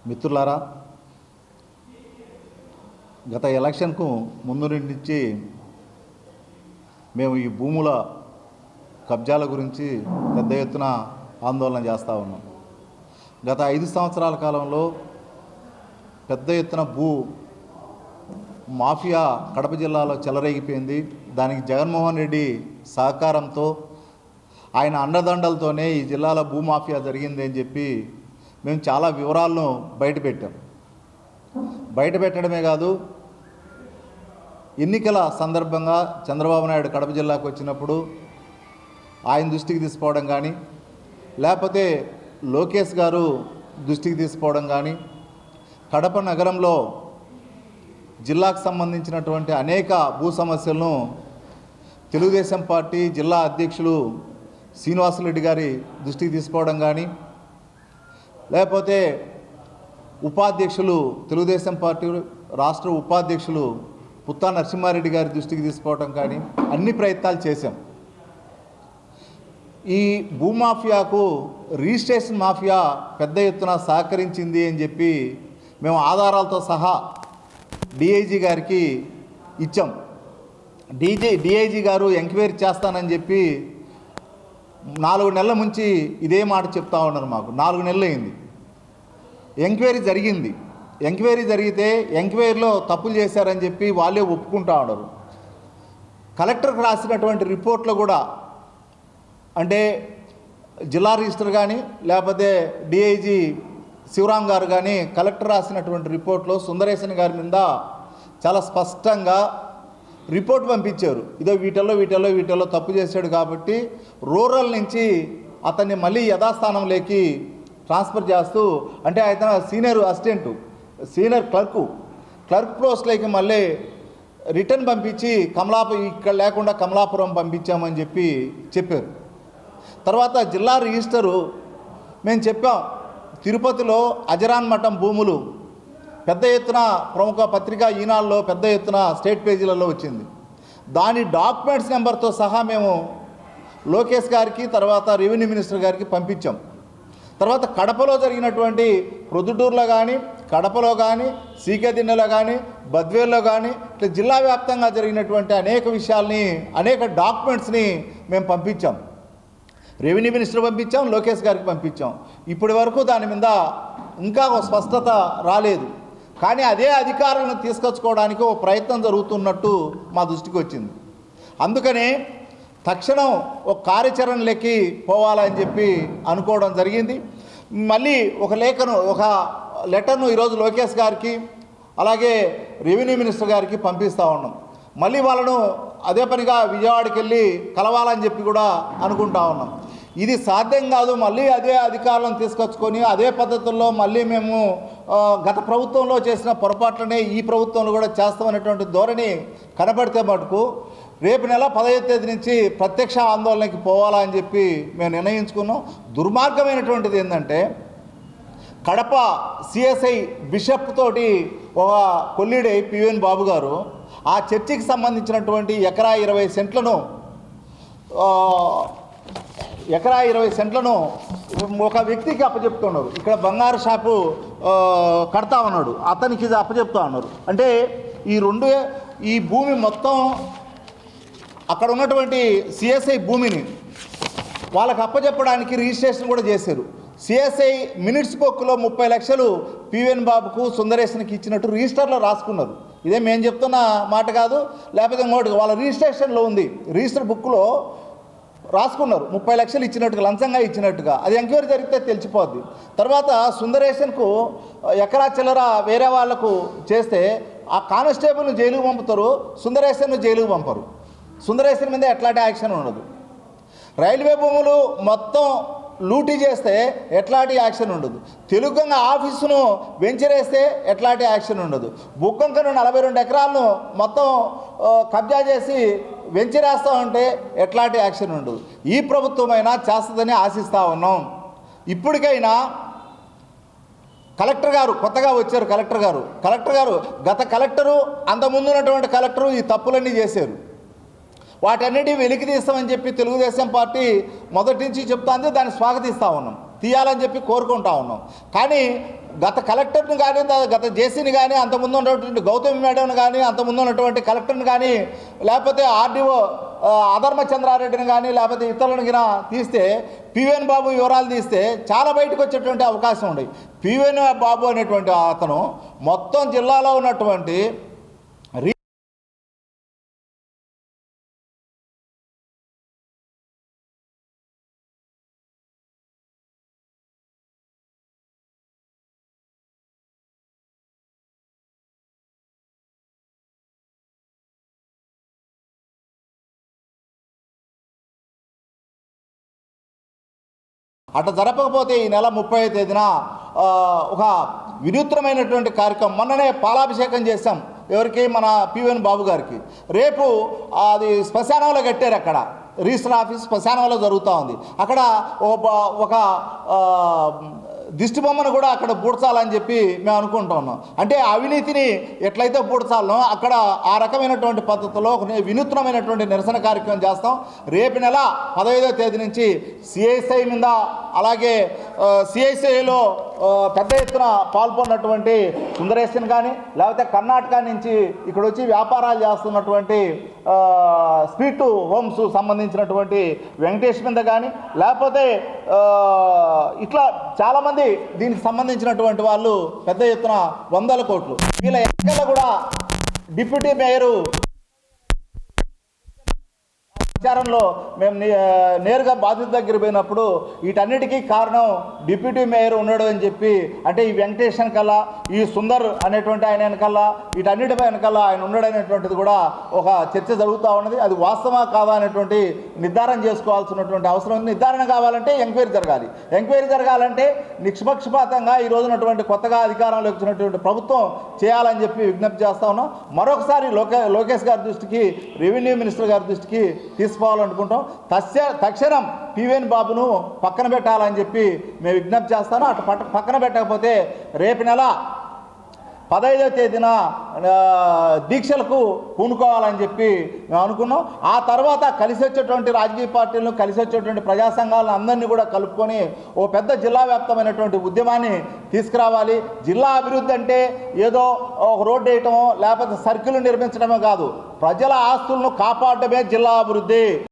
మిత్రులారా, గత ఎలక్షన్కు ముందు నుంచి మేము ఈ భూముల కబ్జాల గురించి పెద్ద ఎత్తున ఆందోళన చేస్తూ ఉన్నాం. గత 5 సంవత్సరాల కాలంలో పెద్ద ఎత్తున భూ మాఫియా కడప జిల్లాలో చెలరేగిపోయింది. దానికి జగన్మోహన్ రెడ్డి సహకారంతో, ఆయన అండదండలతోనే ఈ జిల్లాలో భూ మాఫియా జరిగింది అని చెప్పి మేము చాలా వివరాలను బయటపెట్టడమే కాదు, ఎన్నికల సందర్భంగా చంద్రబాబు నాయుడు కడప జిల్లాకు వచ్చినప్పుడు ఆయన దృష్టికి తీసుకోవడం కానీ, లేకపోతే లోకేష్ గారు దృష్టికి తీసుకోవడం కానీ, కడప నగరంలో జిల్లాకు సంబంధించినటువంటి అనేక భూ సమస్యలను తెలుగుదేశం పార్టీ జిల్లా అధ్యక్షులు శ్రీనివాసరెడ్డి గారి దృష్టికి తీసుకోవడం కానీ, లేకపోతే ఉపాధ్యక్షులు తెలుగుదేశం పార్టీ రాష్ట్ర ఉపాధ్యక్షులు పుత్తా నరసింహారెడ్డి గారి దృష్టికి తీసుకోవడం కానీ అన్ని ప్రయత్నాలు చేశాం. ఈ భూమాఫియాకు రిజిస్ట్రేషన్ మాఫియా పెద్ద ఎత్తున సహకరించింది అని చెప్పి మేము ఆధారాలతో సహా డిఐజీ గారికి ఇచ్చాం. డిఐజీ గారు ఎంక్వైరీ చేస్తానని చెప్పి 4 నెలల నుంచి ఇదే మాట చెప్తా ఉన్నారు. మాకు 4 నెలలు అయింది. ఎంక్వైరీ జరిగింది. ఎంక్వైరీ జరిగితే ఎంక్వైరీలో తప్పులు చేశారని చెప్పి వాళ్ళే ఒప్పుకుంటా ఉన్నారు. కలెక్టర్కి రాసినటువంటి రిపోర్ట్లో కూడా, అంటే జిల్లా రిజిస్టర్ కానీ లేకపోతే డిఐజీ శివరాం గారు కానీ కలెక్టర్ రాసినటువంటి రిపోర్ట్లో సుందరేశన్ గారి మీద చాలా స్పష్టంగా రిపోర్ట్ పంపించారు. ఇదో వీటిల్లో తప్పు చేశాడు కాబట్టి రూరల్ నుంచి అతన్ని మళ్ళీ యథాస్థానంలోకి ట్రాన్స్ఫర్ చేస్తూ, అంటే ఆయన సీనియర్ అసిస్టెంట్, సీనియర్ క్లర్క్ పోస్ట్లోకి మళ్ళీ రిటర్న్ పంపించి ఇక్కడ లేకుండా కమలాపురం పంపించామని చెప్పారు. తర్వాత జిల్లా రిజిస్టరు మేము చెప్పాం, తిరుపతిలో అజరాన్ మఠం భూములు పెద్ద ఎత్తున ప్రముఖ పత్రికా ఈనాడులో పెద్ద ఎత్తున స్టేట్ పేజీలలో వచ్చింది. దాని డాక్యుమెంట్స్ నెంబర్తో సహా మేము లోకేష్ గారికి, తర్వాత రెవెన్యూ మినిస్టర్ గారికి పంపించాం. తర్వాత కడపలో జరిగినటువంటి ప్రొద్దుటూరులో కానీ, కడపలో కానీ, సీకేదిన్నెలో కానీ, బద్వేల్లో కానీ ఇట్లా జిల్లా వ్యాప్తంగా జరిగినటువంటి అనేక విషయాల్ని, అనేక డాక్యుమెంట్స్ని మేము పంపించాం. రెవెన్యూ మినిస్టర్ పంపించాం, లోకేష్ గారికి పంపించాం. ఇప్పటి వరకు దాని మీద ఇంకా ఒక స్పష్టత రాలేదు. కానీ అదే అధికారులను తీసుకొచ్చుకోవడానికి ఒక ప్రయత్నం జరుగుతున్నట్టు మా దృష్టికి వచ్చింది. అందుకనే తక్షణం ఒక కార్యాచరణలోకి పోవాలని చెప్పి అనుకోవడం జరిగింది. మళ్ళీ ఒక లెటర్ను ఈరోజు లోకేష్ గారికి అలాగే రెవెన్యూ మినిస్టర్ గారికి పంపిస్తూ ఉన్నాం. మళ్ళీ వాళ్ళను అదే పనిగా విజయవాడకి వెళ్ళి కలవాలని చెప్పి కూడా అనుకుంటా ఉన్నాం. ఇది సాధ్యం కాదు. మళ్ళీ అదే అధికారులను తీసుకొచ్చుకొని అదే పద్ధతుల్లో మళ్ళీ మేము గత ప్రభుత్వంలో చేసిన పొరపాట్లనే ఈ ప్రభుత్వంలో కూడా చేస్తామనేటువంటి ధోరణి కనబడితే మటుకు రేపు నెల 15వ తేదీ నుంచి ప్రత్యక్ష ఆందోళనకి పోవాలని చెప్పి మేము నిర్ణయించుకున్నాం. దుర్మార్గమైనటువంటిది ఏంటంటే, కడప సిఎస్ఐ బిషప్ తోటి ఒక కొల్లీడై పివిఎన్ బాబు గారు ఆ చర్చికి సంబంధించినటువంటి ఎకరా 20 సెంట్లను ఒక వ్యక్తికి అప్పచెప్తున్నారు. ఇక్కడ బంగారు షాపు కడతా ఉన్నాడు, అతనికి ఇది అప్పచెప్తా ఉన్నారు. అంటే ఈ భూమి మొత్తం అక్కడ ఉన్నటువంటి సిఎస్ఐ భూమిని వాళ్ళకి అప్పచెప్పడానికి రిజిస్ట్రేషన్ కూడా చేశారు. సిఎస్ఐ మినిట్స్ బుక్లో 30 లక్షలు పివిఎన్ బాబుకు సుందరేశన్కి ఇచ్చినట్టు రిజిస్టర్లో రాసుకున్నారు. ఇదే మేము చెప్తున్న మాట కాదు, లేకపోతే ఇంకోటి వాళ్ళ రిజిస్ట్రేషన్లో ఉంది. రిజిస్టర్ బుక్లో రాసుకున్నారు 30 లక్షలు ఇచ్చినట్టుగా, లంచంగా ఇచ్చినట్టుగా. అది ఎంక్వైరీ జరిగితే తెలిసిపోద్ది. తర్వాత సుందరేశన్కు ఎకరా చిల్లర వేరే వాళ్లకు చేస్తే ఆ కానిస్టేబుల్ని జైలుకు పంపుతారు, సుందరేశన్ను జైలుకు పంపరు. సుందరేశన్ మీద ఎట్లాంటి యాక్షన్ ఉండదు. రైల్వే భూములు మొత్తం లూటీ చేస్తే ఎట్లాంటి యాక్షన్ ఉండదు. తెలుగంగ ఆఫీసును వెంచరేస్తే ఎట్లాంటి యాక్షన్ ఉండదు. బుక్కంకను 42 ఎకరాలను మొత్తం కబ్జా చేసి వెంచరేస్తూ ఉంటే ఎట్లాంటి యాక్షన్ ఉండదు. ఈ ప్రభుత్వమైనా చేస్తుందని ఆశిస్తూ ఉన్నాం. ఇప్పటికైనా కలెక్టర్ గారు కొత్తగా వచ్చారు. కలెక్టర్ గారు గత కలెక్టరు, అంతకుముందు ఉన్నటువంటి కలెక్టరు ఈ తప్పులన్నీ చేశారు. వాటన్నిటి వెలికి తీస్తామని చెప్పి తెలుగుదేశం పార్టీ మొదటి నుంచి చెప్తాంది, దాన్ని స్వాగతిస్తూ ఉన్నాం. తీయాలని చెప్పి కోరుకుంటా ఉన్నాం. కానీ గత కలెక్టర్ని కానీ గత జేసీని కానీ అంతకుముందు ఉన్నటువంటి గౌతమి మేడంని కానీ అంతకుముందు ఉన్నటువంటి కలెక్టర్ని కానీ లేకపోతే ఆర్డీఓ అధర్మచంద్రారెడ్డిని కానీ లేకపోతే ఇతరులను కానీ తీస్తే పివిఎన్ బాబు వివరాలు తీస్తే చాలా బయటకు వచ్చేటువంటి అవకాశం ఉంది. పివిఎన్ బాబు అనేటువంటి అతను మొత్తం జిల్లాలో ఉన్నటువంటి అట్లా జరపకపోతే ఈ నెల 30వ తేదీన ఒక వినూత్నమైనటువంటి కార్యక్రమం, మొన్ననే పాలాభిషేకం చేశాం ఎవరికి, మన పివిఎన్ బాబు గారికి. రేపు అది శ్మశానంలో కట్టారు, అక్కడ రిజిస్టర్ ఆఫీస్ శ్మశానంలో జరుగుతూ ఉంది. అక్కడ ఒక దిష్టి బొమ్మను కూడా అక్కడ పూడ్చాలని చెప్పి మేము అనుకుంటూ ఉన్నాం. అంటే అవినీతిని ఎట్లయితే పూడ్చాలనో అక్కడ ఆ రకమైనటువంటి పద్ధతిలో వినూత్నమైనటువంటి నిరసన కార్యక్రమం చేస్తాం. రేపు నెల 15వ తేదీ నుంచి సిఐసిఐ మీద, అలాగే సిఐసిఐలో పెద్ద ఎత్తున పాల్గొన్నటువంటి సుందరేశన్ కానీ లేకపోతే కర్ణాటక నుంచి ఇక్కడ వచ్చి వ్యాపారాలు చేస్తున్నటువంటి స్వీట్ హోమ్స్ సంబంధించినటువంటి వెంకటేష్ మీద కానీ లేకపోతే ఇట్లా చాలామంది దీనికి సంబంధించినటువంటి వాళ్ళు పెద్ద ఎత్తున 100 కోట్లు, వీళ్ళ ఎన్నికల్లో కూడా డిప్యూటీ మేయరు విచారణలో మేము నేరుగా బాధితుల దగ్గర పోయినప్పుడు వీటన్నిటికీ కారణం డిప్యూటీ మేయర్ ఉన్నాడు అని చెప్పి, అంటే ఈ వెంకటేషన్ కల్లా ఈ సుందర్ అనేటువంటి ఆయన వెనకల్లా వీటన్నిటి వెనకల్లా ఆయన ఉన్నాడు అనేటువంటిది కూడా ఒక చర్చ జరుగుతూ ఉన్నది. అది వాస్తవా కాదా అనేటువంటి నిర్ధారణ చేసుకోవాల్సినటువంటి అవసరం ఉంది. నిర్ధారణ కావాలంటే ఎంక్వైరీ జరగాలి. ఎంక్వైరీ జరగాలంటే నిష్పక్షపాతంగా ఈ రోజునటువంటి కొత్తగా అధికారంలోకి వచ్చినటువంటి ప్రభుత్వం చేయాలని చెప్పి విజ్ఞప్తి చేస్తా ఉన్నాం. మరొకసారి లోకేష్ గారి దృష్టికి, రెవెన్యూ మినిస్టర్ గారి దృష్టికి తీసుకోవాలనుకుంటాం. తక్షణం పివిఎన్ బాబును పక్కన పెట్టాలని చెప్పి మేము విజ్ఞప్తి చేస్తాను. అటు పక్కన పెట్టకపోతే రేపు నెల 15వ తేదీన దీక్షలకు పూనుకోవాలని చెప్పి మేము అనుకున్నాం. ఆ తర్వాత కలిసి వచ్చేటువంటి రాజకీయ పార్టీలను, కలిసి వచ్చేటువంటి ప్రజా సంఘాలను అందరినీ కూడా కలుపుకొని ఓ పెద్ద జిల్లా వ్యాప్తమైనటువంటి ఉద్యమాన్ని తీసుకురావాలి. జిల్లా అభివృద్ధి అంటే ఏదో ఒక రోడ్డు వేయటమో లేకపోతే సర్కిల్ నిర్మించడమో కాదు, ప్రజల ఆస్తులను కాపాడటమే జిల్లా అభివృద్ధి.